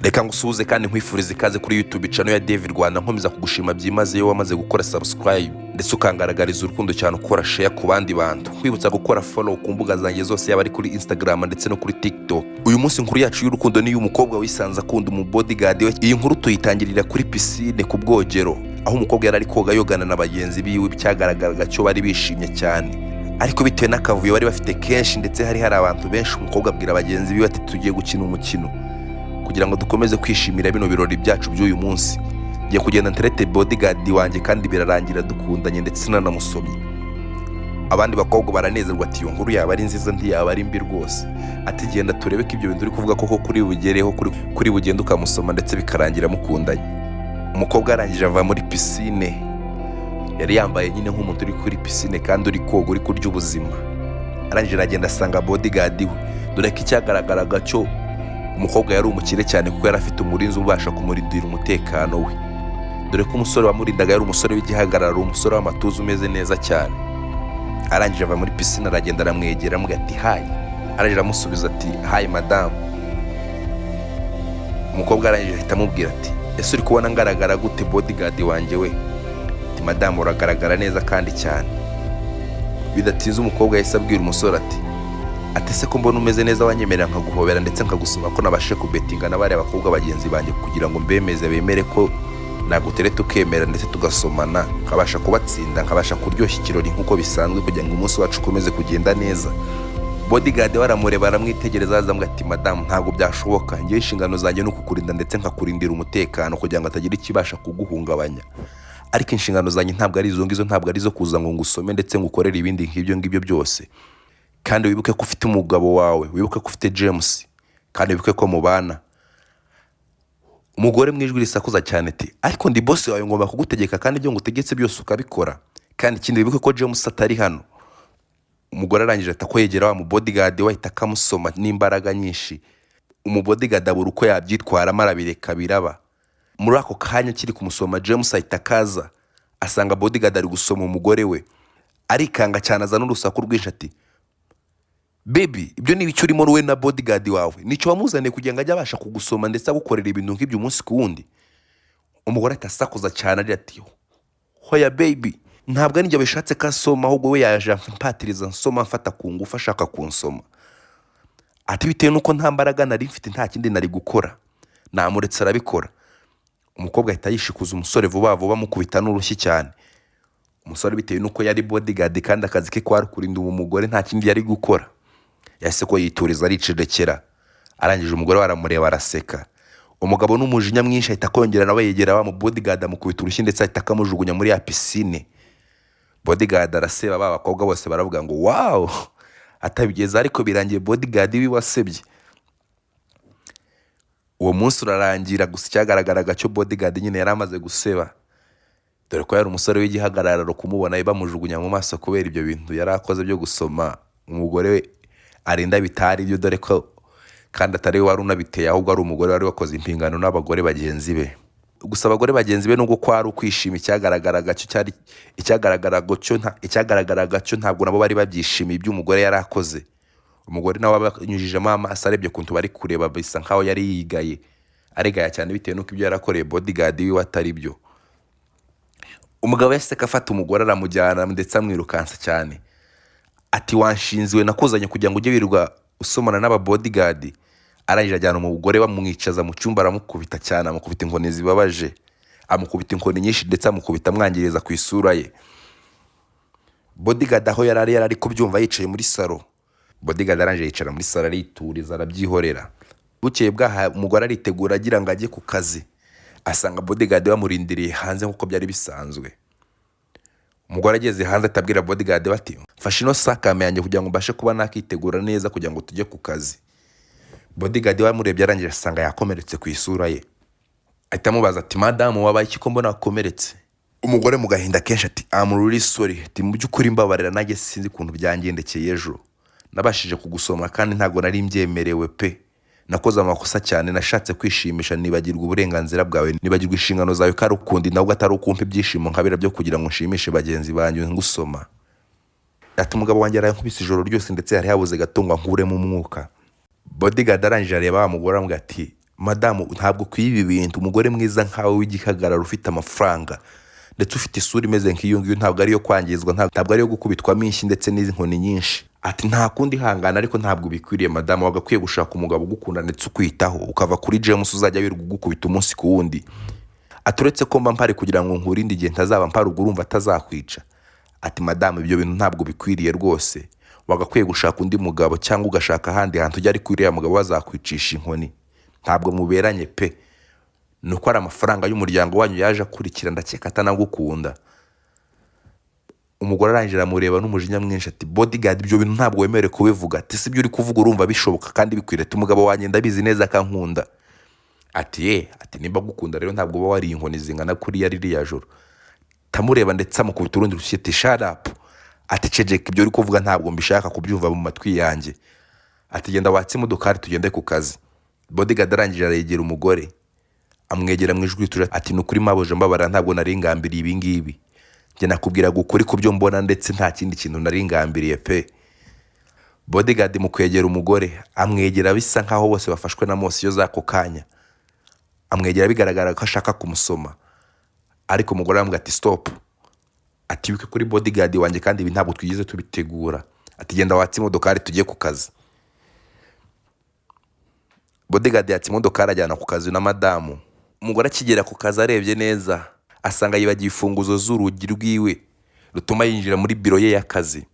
Reka ngusuhuze kandi nkwifuriza ikaze kuri YouTube channel ya David Rwanda, nkomeza kugushima byimazeyo wamaze gukora subscribe ndetse ukangaragariza urukundo cyane ukora share ku bandi bantu, kwibutsa gukora follow ku mbuga zanjye zose yaba ari kuri Instagram ndetse no kuri TikTok. Uyu munsi inkuru yacu y'urukundo ni y'umukobwa wisanze akunda mu bodyguard we. Iyi nkuru tuyitangirira kuri piscine ku bwogero, aho umukobwa yari ari koga yogana na bagenzi biwe, byagaragaraga cyo bari bishimye cyane. Ariko bitewe n'akavuyo bari bafite kenshi ndetse hari abantu benshi, umukobwa abwira bagenzi biwe ati tugiye gukina umukino kugira ngo dukomeze kwishimira bino birori byacu by'uyu munsi. Ngiye kugenda nterete bodyguard wanjye kandi birarangira dukundanye ndetse nanamusomye. Abandi bakobwa baranezerwa ati iyo nkuru yaba ari nziza ntiyaba ari mbi rwose. Ati genda turebe ko ibyo bintu uri kuvuga koko kuri bugereho, kuri bugenda ukamusoma ndetse bikarangira mukundanye. Umukobwa arangije ava muri piscine, yari yambaye nyine nk'umuntu uri kuri piscine kandi uri koga uri kurya ubuzima. Arangije aragenda asanga bodyguard we, dore ko icyagaragaraga cyo umukobwa yari umukire cyane kuko yari afite umurinzi ubasha kumurindira umutekano we. Dore ko umusore wamurindaga yari umusore w'igihagararo, umusore w'amatuza umeze neza cyane. Arangije ava muri piscine aragenda aramwegera amubwira ati hi. Arangije amusubiza ati hi madam. Umukobwa arangije ahita amubwira ati ese uri kubona ngaragara gute bodyguard wanjye we? Ati madam uragaragara neza kandi cyane. Bidatinze umukobwa yahise abwira umusore ati se ko mbona umeze neza wanyemerera nkaguhobera ndetse nkagusoma ko nabashe kubetinga n'abari abakobwa bagenzi banjye kugira ngo mbemeze bemere ko nagutereta ukemera ndetse tugasomana, nkabasha kubatsinda, nkabasha kuryoshya ikirori nk'uko bisanzwe kugira ngo umunsi wacu ukomeze kugenda neza. Bodyguard baramureba aramwitegereza azambwira ati madam ntabwo byashoboka, ngiye inshingano zanjye no kukurinda ndetse nkakurindira umutekano kugira ngo atagira ikibasha kuguhungabanya. Ariko inshingano zanjye ntabwo ari izo ngizo, ntabwo ari zo kuza ngo ngusome ndetse ngukorere ibindi nk'ibyo byose. Kandi wibuke ko ufite umugabo wawe, wibuke ko ufite James, kandi wibuke ko mubana. Umugore mwijwi risakuza cyane ati ariko ndi boss wawe ngomba kugutegeka kandi ibyo ngutegetse byose ukabikora. Kandi ikindi wibuke ko James atari hano. Umugore arangije atako yegera wa mu bodyguard we ahita akamusoma n'imbaraga nyinshi. Umubodyguard abura uko yabyitwara marabireka biraba. Muri ako kanya kiri kumusoma James ahita kaza asanga bodyguard ari gusoma umugore we. Arikanga cyane azana urusaku rwinshi ati baby ibyo ni bicyo urimo wowe na bodyguard wawe, nicyo wamuzaniye kugira ngo ajye abasha kugusoma ndetse agukorera ibintu nk'ibyo umunsi ku wundi? Umugore atasakuza cyane ari ati hoya baby ntabwo ari njye bishatse kasoma, ahubwo we yaje mpatiriza nsoma mfata ku ngufu ashaka kunsoma. Ati bitewe nuko nta mbaraga nari mfite nta kindi nari gukora, namuretse arabikora. Umukobwa ahita yishikuza umusore vuba vuba mukubita n'urushyi cyane. Umusore bitewe nuko yari bodyguard kandi akazi ke kwari kurinda uwo mugore nta kindi yari gukora, yahise ko yituriza aricecekera. Arangije umugore waramureba araseka. Umugabo n'umujinya mwinshi ahita kongera nawe yegera wa mu bodyguard amukubita urushyi ndetse ahita akamujugunya muri ya piscine. Bodyguard araseba, ba bakobwa bose baravuga ngo wow, atabigeza ariko birangiye bodyguard wi wasebye. Uwo munsi urarangira, gusa cyagaragaraga cyo bodyguard nyine yari amaze guseba, dore ko yari umusore w'igihagararo kumubona bamujugunya mu maso kubera ibyo bintu yari akoze byo gusoma umugore we arinda bitari byo, dore ko kandi atari we wari unabiteye ahubwo ari umugore wari wakoze impingano n'abagore bagenzi be. Gusa abagore bagenzi be nubwo kwari ukwishima, icyagaragaraga cyo ntabwo nabo bari babyishimiye ibyo umugore yari akoze. Umugore nawe abanyujijemo amaso arebye kuntu bari kureba bisa nkaho yari yigaye, arigaya cyane bitewe nuko ibyo yarakoreye bodyguard wiwe atari byo. Umugabo yahise afata umugore aramujyana ndetse amwirukansa cyane. Ati wanshinzwe nakuzanye kugira ngo ujye wirirwa usomana n'aba bodyguard? Arangije ajyana umugore bamwicaza mu cyumba aramukubita cyane, amukubita inkoni zibabaje, amukubita inkoni nyinshi ndetse amukubita amwangiriza ku isura ye. Bodyguard aho yari ari kubyumva yicaye muri salo. Bodyguard arangije yicara muri salo arituriza arabyihorera. Bukeye bwaha umugore aritegura agira ngo ajye ku kazi, asanga bodyguard bamurindiriye hanze nk'uko byari bisanzwe. Umugore ageze hanze atabwira bodyguard bati mfashe ino sakame yanjye kugira ngo mbashe kuba nakitegura neza kugira ngo tujye ku kazi. Bodyguard wamurebye arangije asanga yakomeretse ku isura ye. Ahita amubaza ati madam wabaye iki ko mbona wakomeretse? Umugore mu gahinda kenshi ati I'm really sorry, ati mu by'ukuri mbabarira nanjye sinzi kuntu byangendekeye ejo, nabashije kugusoma kandi ntabwo nari mbyemerewe pe. Nakoze amakosa cyane, nashatse kwishimisha nibagirwa uburenganzira bwawe, nibagirwa inshingano zawe kandi ukundi nawe atari ukumpa ibyishimo nkabira byo kugira ngo nshimishe bagenzi banjye ngusoma. Ati umugabo wanjye arankubise ijoro ryose ndetse yari yabuze gato ngo nkuremo umwuka. Bodyguard arangije areba wa mugore amubwira ati madamu ntabwo kwiba ibintu, umugore mwiza nkawe w'igihagararo ufite amafaranga ndetse ufite isura imeze nk'iyo ngiyo ntabwo ariyo kwangizwa, ntabwo ariyo gukubitwamo inshyi ndetse n'inkoni nyinshi. Ati nta kundi hangana ariko ntabwo bikwiriye madamu, wagakwiye gushaka umugabo ugukunda ndetse ukwitaho, ukava kuri James uzajya wirirwa ugukubita umunsi ku wundi. Ati uretse ko mba mpari kugira ngo nkurinde igihe ntazaba mpari ubwo urumva atazakwica. Ati madamu ibyo bintu ntabwo bikwiriye rwose, wagakwiye gushaka undi mugabo cyangwa ugashaka ahandi hantu ujya ari kuriya mugabo bazakwicisha inkoni, ntabwo muberanye pe. Nuko ari amafaranga y'umuryango wanyu yaje akurikira, ndakeka atanagukunda. Umugore arangije aramureba n'umujinya mwinshi ati bodyguard ibyo bintu ntabwo wemerewe kubivuga. Ati si ibyo uri kuvuga urumva bishoboka kandi bikwiriye. Ati umugabo wanjye ndabizi neza akankunda. Ati nimba gukunda rero ntabwo uba wari inkoni zingana kuri ririya joro. Tamureba ndetse amukubita urundi rushyi ati shut up. Ati ceceka ibyo uri kuvuga ntabwo mbishaka kubyumva mu matwi yanjye. Ati genda watse imodokari tugende ku kazi. Bodyguard arangije arayegera umugore amwegera mu ijwi rituje ati nukuri maboje mbabara ntabwo nari ngambiriye ibi ngibi. Njye nakubwira gukuri kubyo mbona ndetse nta kindi kintu nari ngambiriye pe. Bodyguard mu kwegera umugore amwegera bisa nkaho bose bafashwe na mosiyo z'ako kanya. Amwegera bigaragara ko ashaka kumusoma, ariko umugore aramubwira ati stop. Ati wibuke kuri bodyguard wanjye kandi ibi ntabwo twigize tubitegura. Ati genda watse imodokari tugiye ku kazi. Bodyguard yatse imodokari ajyana ku kazi na madamu. Umugore akigera ku kazi arebye neza asanga yibagiye imfunguzo z'urugi rwiwe rutuma yinjira muri biro ye y'akazi.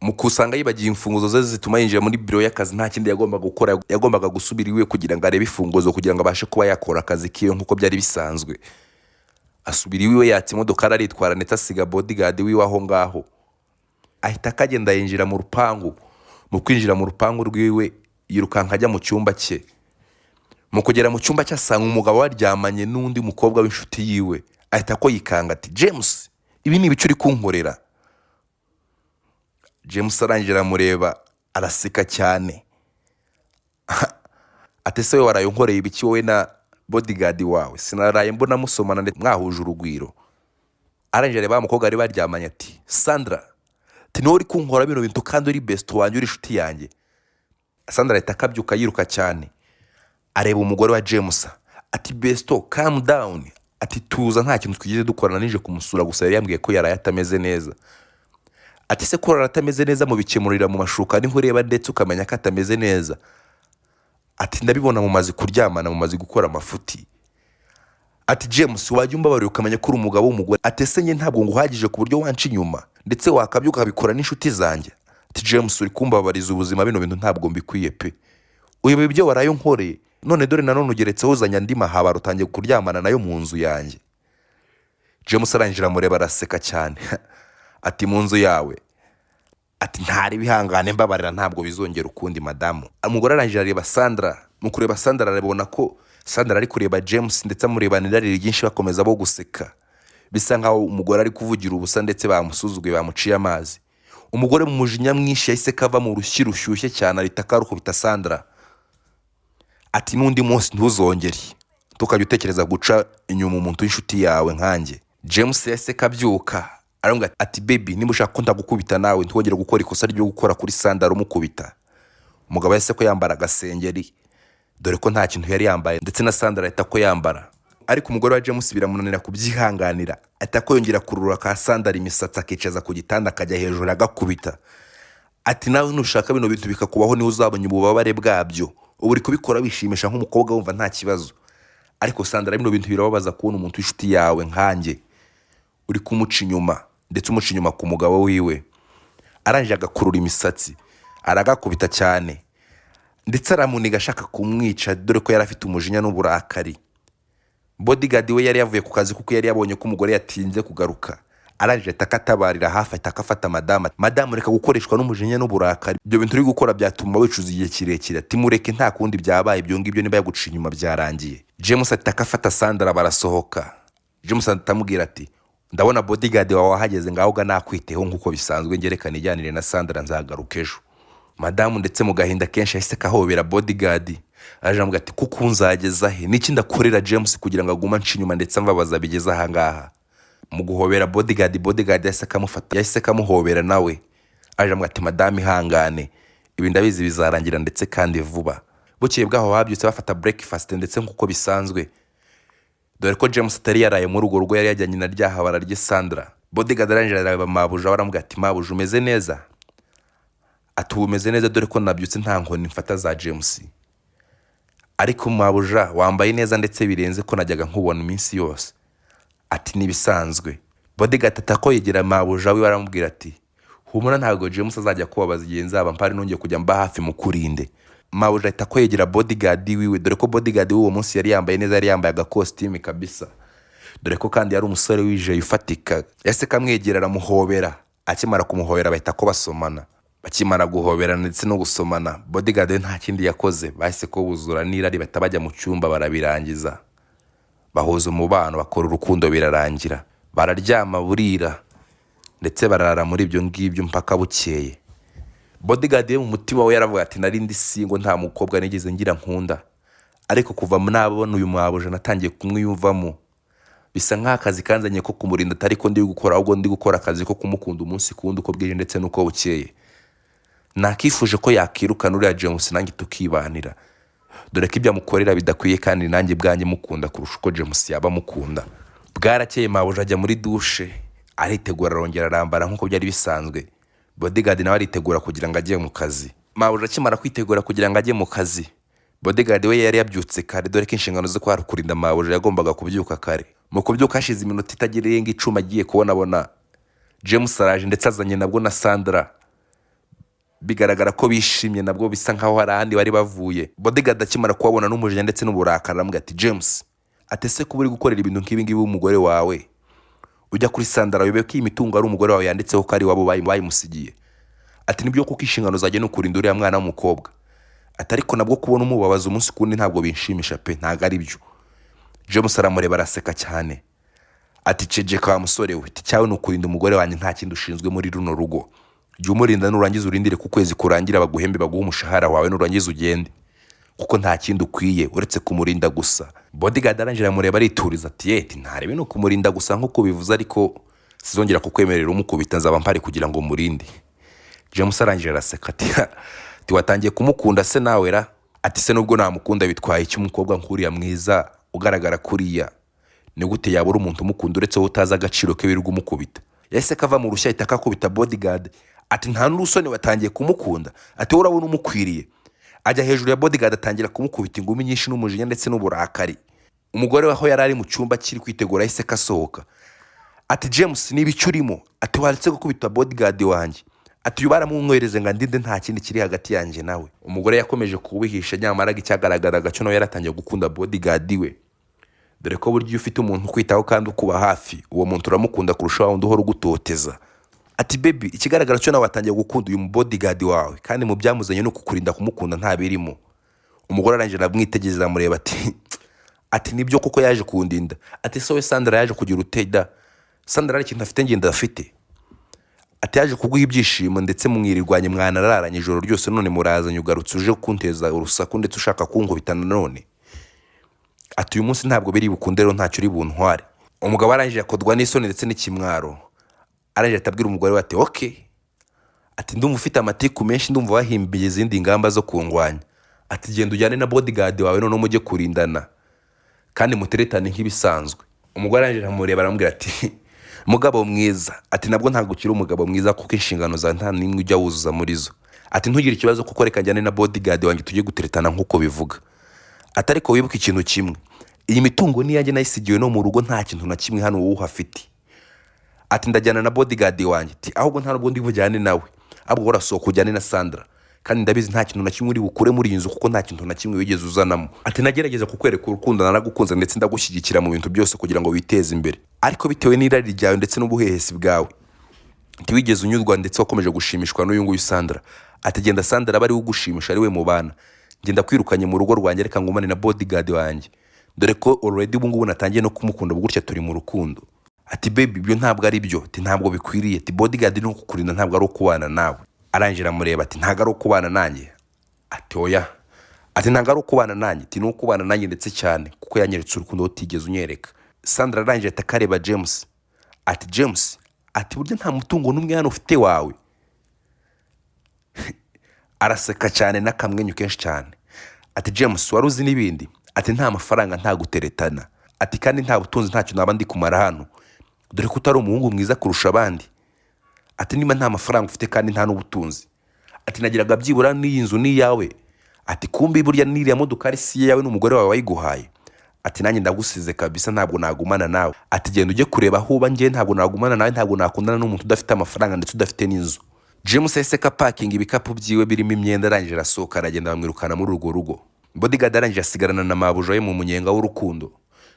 Mu kusanga yibagiye imfunguzo ze zituma yinjira muri biro y'akazi nta kindi yagombaga gukora, yagombaga gusubira iwe kugira ngo arebe imfunguzo kugira ngo abashe kuba yakora akazi kiwe nk'uko byari bisanzwe. Asubira iwe yatse imodokari aritwara ndetse asiga bodyguard wiwe aho ngaho. Ahita akagenda yinjira mu rupangu. Mu kwinjira mu rupangu rwiwe yirukanka ajya mu cyumba cye. Mu kugera mu cyumba cyasanga umugabo waryamanye n'undi mukobwa w'inshuti yiwe. Ahita ko yikanga ati James ibi ni ibice uri kunkorera. James arangije aramureba araseka cyane. Ati se we warayonkoreye ibiki wowe na bodyguard wawe? Sinaraye mbona musomana ndetse mwahuje urugwiro. Arangije areba umukobwa ari baryamanye ati Sandra ati niwe uri kunkora bino bintu kandi uri best wanjye uri inshuti yanjye. Sandra ahita akabyuka yiruka cyane areba umugore wa James ati besto calm down. Ati tuza nta kintu twigize dukorana nije kumusura gusa yari yambwiye ko yaraye atameze neza. Ati se ko atameze neza mu bikemurira mu mashuka niho ureba ndetse ukamenya ko atameze neza. Ati ndabibona mu mazi kuryamana mu mazi gukora amafuti. Ati James wajya umbabarira ukamenya ko uri umugabo w'umugore. Ati se nye ntabwo nguhagije ku buryo wanca inyuma ndetse wakabyuka bikora n'inshuti zanjye. Ati James uri kumbabariza ubuzima bino bintu ntabwo mbikwiye pe. Uyobe ibyo warayo nkoreye none dore nanone ugeretseho uzanya andi mahaba rutangiye kuryamana nayo mu nzu yanjye. James arangije aramureba araseka cyane. Ati mu nzu yawe? Ati ntari bihangane mbabarira ntabwo bizongera ukundi madamu. Umugore arangije areba Sandra. Mu kureba Sandra arabona ko Sandra ari kureba James ndetse amureba n'irari ryinshi bakomeza bo guseka. Bisa nkaho umugore ari kuvugira ubusa ndetse bamusuzuguye bamuciye amazi. Umugore mu mujinya mwinshi yahise kava mu rushyi rushyushye cyane arita karukubita Sandra. Ati n'undi munsi ntuzongere tukajya utekereza guca inyuma umuntu w'inshuti yawe nkanjye. James yahise kabyuka arambwira ati baby niba ushaka ko ndagukubita nawe ntwongere gukora ikosa ryo gukora kuri Sandra umukubita. Umugabo yahise ko yambara agasengeri dore ko nta kintu yari yambaye ndetse na Sandra ahita ko yambara. Ariko umugore wa James biramunanira kubyihanganira ahita ko yongera kurura ka Sandra imisatsi akicaza ku gitanda akajya hejuru agakubita. Ati nawe nushaka bino bintu bikakubaho ni uzabonye ububabare bwabyo. Ubu uri kubikora wishimisha nk'umukobwa wumva nta kibazo. Ariko Sandra bino bintu birababaza kubona umuntu w'inshuti yawe nkanjye uri kumuca inyuma ndetse umuca inyuma ku mugabo wiwe. Arangije agakurura imisatsi aragakubita cyane ndetse aramuniga ashaka kumwica dore ko yari afite umujinya n'uburakari. Bodyguard we yari yavuye ku kazi kuko yari yabonye ko umugore yatinze kugaruka. Arangije takatabarira hafi atakafata madamu reka gukoreshwa n'umujinya n'uburakari. Ibyo bintu uri gukora byatuma wicuza igihe kirekire. Ati mureke nta kundi byabaye ibyo ngibyo niba yaguca inyuma byarangiye. James atakafata Sandra barasohoka. James atamubwira ati ndabona bodyguard wawe wahageze ngaho ga nakwiteho nkuko bisanzwe ngerekana ijyanire na Sandra nzagaruka ejo. Madamu ndetse mu gahinda kenshi yahise kahobera bodyguard. Aje ati kuko unzageza he niki ndakorera James kugira ngo aguma nca inyuma ndetse ambabaza bigeze aha ngaha. Mu guhobera bodyguard yahise kamufata yahise kamuhobera nawe. Aje ati madamu ihangane ibi ndabizi bizarangira ndetse kandi vuba. bukeye bwaho babyutse bafata breakfast ndetse nk'uko bisanzwe, dore ko James atari yaraye muri urwo rugo, yari yajyanye na rya habara rye Sandra. Bodyguard arangije areba mabuja, baramubwira ati mabuja umeze neza? Ati umeze neza dore ko nabyutse nta nkoni mfata za James. Ariko mabuja wambaye neza ndetse birenze ko najyaga nkubona iminsi yose. Ati nibisanzwe. Bodyguard atako yegera mabuja we, baramubwira ati humura ntago James azajya kubabaza igihe nzaba mpari nongeye kujya mba hafi mukurinde. Mabuja atako yegera bodyguard wiwe, dore ko bodyguard w'uwo munsi yari yambaye neza, yari yambaye agakositime kabisa, dore ko kandi yari umusore wije ufatika. Yase kamwegera aramuhobera, akimara kumuhobera bahita ko basomana. Bakimara guhoberana ndetse no gusomana, bodyguard nta kindi yakoze, bahise ko buzura n'irari bahita bajya mu cyumba barabirangiza, bahuza umubano, bakora urukundo birarangira, bararyama burira ndetse barara muri ibyo ngibyo mpaka bukeye. Bodyguard mu mutima we yaravuga ati nari ndi singo, nta mukobwa nigeze ngira nkunda, ariko kuva nabona uyu mabuja natangiye kumwiyumvamo. Bisa nk'akazi kanzanye ko kumurinda, atari ko ndi gukora, ahubwo ndi gukora akazi ko kumukunda umunsi kundi uko bwije ndetse nuko bukeye. Nakifuje ko yakirukana uriya James nanjye tukibanira, dore ko ibyo amukorera bidakwiye kandi nanjye bwanjye mukunda kurusha uko James yaba mukunda. Bwarakeye mabuja ajya muri douche, aritegura arongera arambara nk'uko byari bisanzwe. Bodyguard nawe aritegura kugira ngo ajye mu kazi. Mabuja akimara kwitegura kugira ngo ajye mu kazi, bodyguard we yari yabyutse kare, dore ko inshingano zo kwara kurinda mabuja yagombaga kubyuka kare. Mu kubyuka hashize iminota itagira irenga 10 agiye kubona James araje ndetse azanye nabwo na Sandra. Bigaragara ko bishimye nabwo, bisa nkaho hari ahandi bari bavuye. Bodyguard akimara kubabona n'umujinya ndetse n'uburakari aramubwira ati James, atese kuba uri gukorera ibintu nk'ibi ngibi umugore wawe, ujya kuri Sandra yobe ko imitungo ari umugore wawe yanditseho ko ari wabo bayimusigiye. Ati nibyo kuko inshingano zaje no kurinda uriya mwana w'umukobwa. Ati ariko nabwo kubona umubabaza umunsi kundi ntabwo binshimisha pe, ntago ari byo. James aramureba araseka cyane. Ati ceceka wa musore we, cyawe no kurinda umugore wanjye, nta kindi ushinzwe muri runo rugo. Jya umurinda nurangiza urindire ku kwezi kurangira baguhembe baguha umushahara wawe nurangiza ugende, kuko nta kindi ukwiye uretse kumurinda gusa. Bodyguard arangije amureba arituriza ati yeti ntarebe no kumurinda gusa nkuko bivuze, ariko sizongera kukwemerera umukubita, nzaba mpari kugira ngo murinde. James arangije araseka ati watangiye kumukunda se nawe ra? Ati se nubwo namukunda bitwaye iki umukobwa nkuriya mwiza ugaragara kuriya, ni gute yabura umuntu umukunda uretse utaza agaciro ke wirirwa umukubita? Yahise kava mu rushya itaka kubita Bodyguard. Ati nta n'urusoni watangiye kumukunda? Ati urabona umukwiriye? Ajya hejuru ya Bodyguard atangira kumukubita ingumi nyinshi n'umujinya ndetse n'uburakari. Umugore waho yari ari mu cyumba kiri kwitegura yahise kasohoka. Ati James niba icyurimo, ati waretse gukubita Bodyguard wanjye? Ati uyu baramumwohereze ngo ndinde, nta kindi kiri hagati yanjye nawe. Umugore yakomeje kubihisha, nyamara icyagaragaraga cyo nawe yaratangiye gukunda Bodyguard we, dore ko buryo ufite umuntu kwitaho kandi ukuba hafi, uwo muntu uramukunda kurusha wundi uhora ugutoteza. Ati baby ikigaragara cyo nawe watangiye gukunda uyu Bodyguard wawe, kandi mu byamuzanye no kukurinda kumukunda nta birimo. Umugore arangije aramwitegereza amureba ati nibyo kuko yaje kundinda. Ati sowe Sandra yaje kugira uteda? Sandra ari ikintu afite ngenda afite? Ati yaje kuguha ibyishimo ndetse mwirirwanye mwanararanye ijoro ryose, none murazanye ugarutse uje kunteza urusaku ndetse ushaka kunkubitana none. Ati uyu munsi ntabwo biri bukunde rero ntacyo uri buntware. Umugabo arangije akodwa n'isoni ndetse n'ikimwaro, arangije atabwira umugore we ati okay, ati ndumva ufite amatiku menshi, ndumva wahimbiye izindi ngamba zo kungwanya. Ati genda ujyane na Bodyguard wawe none mujye kurindana kandi muteretane nk'ibisanzwe. Umugore arangije amureba aramubwira ati mugabo mwiza, ati nabwo ntabwo ukiri umugabo mwiza kuko inshingano za nta nimwe ujya wuzuza muri zo. Ati ntugire ikibazo kuko reka njyane na Bodyguard wanjye tujye guteretana nk'uko bivuga. Ati ariko wibuke ikintu kimwe, iyi mitungo ni yanjye nayisigiwe no mu rugo, nta kintu na kimwe hano wowe uhafite. Ati ndajyana na Bodyguard wanjye. Ati ahubwo nta nubwo ndi bujyane nawe, ahubwo urasohoka ujyane na Sandra, kandi ndabizi nta kintu na kimwe uri bukure muri iyi nzu kuko nta kintu na kimwe wigeze uzanamo. Ati nagerageza kukwereka urukundo naragukunze ndetse ndagushyigikira mu bintu byose kugira ngo witeze imbere, ariko bitewe n'irari ryawe ndetse n'ubuhehesi bwawe ntiwigeze unyurwa ndetse wakomeje gushimishwa n'uyu nguyu Sandra. Ati genda Sandra aba ari we ugushimisha, ari we mu bana. Ngenda kwirukanye mu rugo rwanjye, reka ngumane na Bodyguard wanjye, dore ko already ubu ngubu natangiye no kumukunda gutya turi mu rukundo. Ati baby ibyo ntabwo ari byo, ati ntabwo bikwiriye, ati Bodyguard ni ukukurinda ntabwo ari ukubana nawe. Arangira amureba ati ntabwo ari ukubana nanjye? Ati oya. Ati ntabwo ari ukubana nanjye, ati ni ukubana nanjye ndetse cyane kuko yanyeretse urukundo utigeze unyereka. Sandra arangije atakareba James. Ati James, ati burya nta mutungo n'umwe hano ufite wawe? Araseka cyane n'akamwenyu kenshi cyane. ati James wari uzi n'ibindi, ati nta mafaranga nta guteretana, ati kandi nta butunzi ntacyo naba ndi kumara hano, dore ko utari umuhungu mwiza kurusha abandi, ati niba nta mafaranga ufite kandi nta n'ubutunzi, ati nagiraga byibura n'iyi nzu ni iyawe, ati kumbi burya n'iriya modokari si iyawe n'umugore wawe wayiguhaye, ati nanjye ndagusize kabisa ntabwo nagumana nawe, ati genda ujye kureba aho uba, njye ntabwo nagumana nawe, ntabwo nakundana n'umuntu udafite amafaranga ndetse udafite n'inzu. James yahise pakinga ibikapu byiwe birimo imyenda, arangije arasohoka aragenda bamwirukana muri urwo rugo. Bodyguard arangije asigarana na mabuja ye mu munyenga w'urukundo,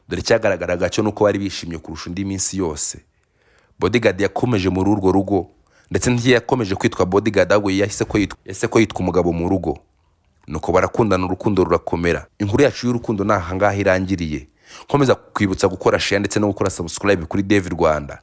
dore cyagaragaraga cyo nuko bari bishimye kurusha indi minsi yose. Bodyguard yakomeje muri urwo rugo, ndetse ntiyakomeje kwitwa bodyguard ahubwo yahise ko yitwa umugabo mu rugo. Nuko barakundana, urukundo rurakomera. Inkuru yacu y'urukundo nahangaha irangiriye. Nkomeza kwibutsa gukora share ndetse no gukora subscribe kuri David Rwanda.